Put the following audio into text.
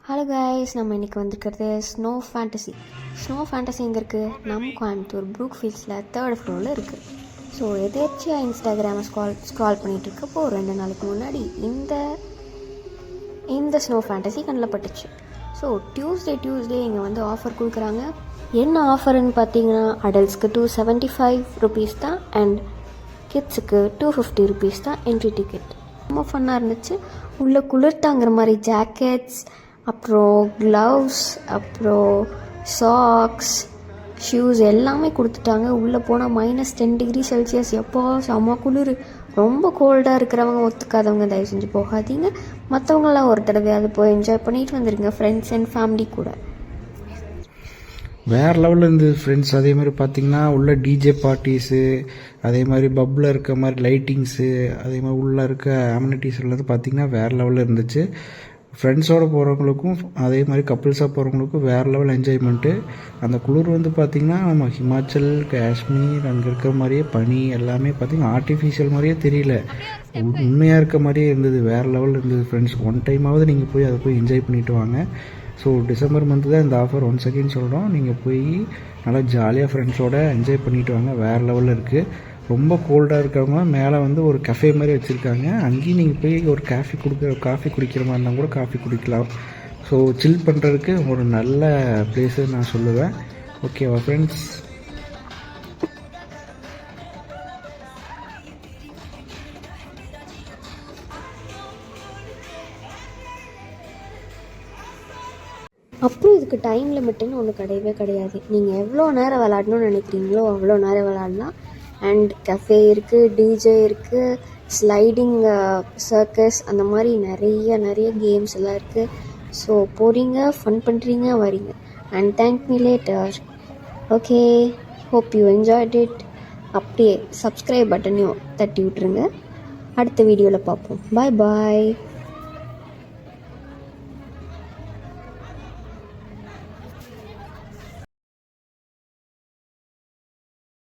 Hello guys, நம்ம இன்றைக்கி வந்துருக்கிறது snow fantasy எங்கே இருக்குது? நம்ம கோயம்புத்தூர் ப்ரூக் ஃபீல்ட்ஸில் 3rd ஃப்ளோரில் இருக்குது. ஸோ எதேச்சியாக இன்ஸ்டாகிராமை ஸ்க்ரால் பண்ணிகிட்ருக்கப்போ 2 நாளைக்கு முன்னாடி இந்த ஸ்னோ ஃபேண்டசி கண்ணில் பட்டுச்சு. ஸோ டியூஸ்டே இங்கே வந்து ஆஃபர் கொடுக்குறாங்க. என்ன ஆஃபர்னு பார்த்தீங்கன்னா, அடல்ட்ஸ்க்கு $275 தான் அண்ட் கிட்ஸுக்கு $250 தான் என்ட்ரி டிக்கெட். ரொம்ப ஃபன்னாக இருந்துச்சு. உள்ள குளிர் தாங்குற மாதிரி ஜாக்கெட்ஸ், அப்புறம் க்ளவுஸ், அப்புறம் சாக்ஸ், ஷூஸ் எல்லாமே கொடுத்துட்டாங்க. உள்ளே போனால் -10°C. எப்போ செம்ம குளிர். ரொம்ப கோல்டாக இருக்கிறவங்க, ஒத்துக்காதவங்க தயவு செஞ்சு போகாதீங்க. மற்றவங்களாம் ஒரு தடவையாவது போய் என்ஜாய் பண்ணிட்டு வந்துடுங்க ஃப்ரெண்ட்ஸ் அண்ட் ஃபேமிலி கூட. வேறு லெவலில் இருந்தது ஃப்ரெண்ட்ஸ். அதே மாதிரி பார்த்திங்கன்னா உள்ள டிஜே பார்ட்டிஸு, அதே மாதிரி பப்பில் இருக்க மாதிரி லைட்டிங்ஸு, அதே மாதிரி உள்ளே இருக்க அம்யூனிட்டிஸ்லேருந்து பார்த்திங்கன்னா வேறு லெவலில் இருந்துச்சு. ஃப்ரெண்ட்ஸோடு போகிறவங்களுக்கும் அதே மாதிரி கப்புள்ஸாக போகிறவங்களுக்கும் வேறு லெவல் என்ஜாய்மெண்ட்டு. அந்த குளிர் வந்து பார்த்திங்கன்னா நம்ம ஹிமாச்சல், காஷ்மீர் அங்கே இருக்கிற மாதிரியே பனி எல்லாமே பார்த்திங்கன்னா ஆர்டிஃபிஷியல் மாதிரியே தெரியல, உண்மையாக இருக்க மாதிரியே இருந்தது. வேறு லெவலில் இருந்தது ஃப்ரெண்ட்ஸ். ஒன் டைமாவது நீங்கள் போய் அதை போய் என்ஜாய் பண்ணிவிட்டு வாங்க. ஸோ டிசம்பர் மந்த்து தான் இந்த ஆஃபர் ஒன்ஸ் அகெயின் சொல்கிறோம். நீங்கள் போய் நல்லா ஜாலியாக ஃப்ரெண்ட்ஸோடு என்ஜாய் பண்ணிவிட்டு வாங்க. வேறு லெவலில் இருக்குது. ரொம்ப கோல்டாக இருக்கிறவங்க மேலே வந்து ஒரு கஃபே மாதிரி வச்சுருக்காங்க. அங்கேயும் நீங்கள் போய் ஒரு காஃபி குடிக்கிற மாதிரி இருந்தால் கூட காஃபி குடிக்கலாம். ஸோ சில் பண்ணுறதுக்கு ஒரு நல்ல பிளேஸு நான் சொல்லுவேன். ஓகேவா ஃப்ரெண்ட்ஸ்? அப்புறம் இதுக்கு டைம் லிமிட்டுன்னு ஒன்று கிடையவே கிடையாது. நீங்கள் எவ்வளோ நேரம் விளாடணும்னு நினைக்கிறீங்களோ அவ்வளோ நேரம் விளாடலாம். அண்ட் கஃபே இருக்குது, டிஜே இருக்குது, ஸ்லைடிங் சர்க்கஸ், அந்த மாதிரி நிறைய கேம்ஸ் எல்லாம் இருக்குது. ஸோ போகிறீங்க, ஃபன் பண்ணுறீங்க, வரீங்க. And thank me later. Okay, hope you enjoyed it. அப்படியே சப்ஸ்கிரைப் பட்டனையும் தட்டி விட்ருங்க. அடுத்த வீடியோவில் பார்ப்போம். பாய்.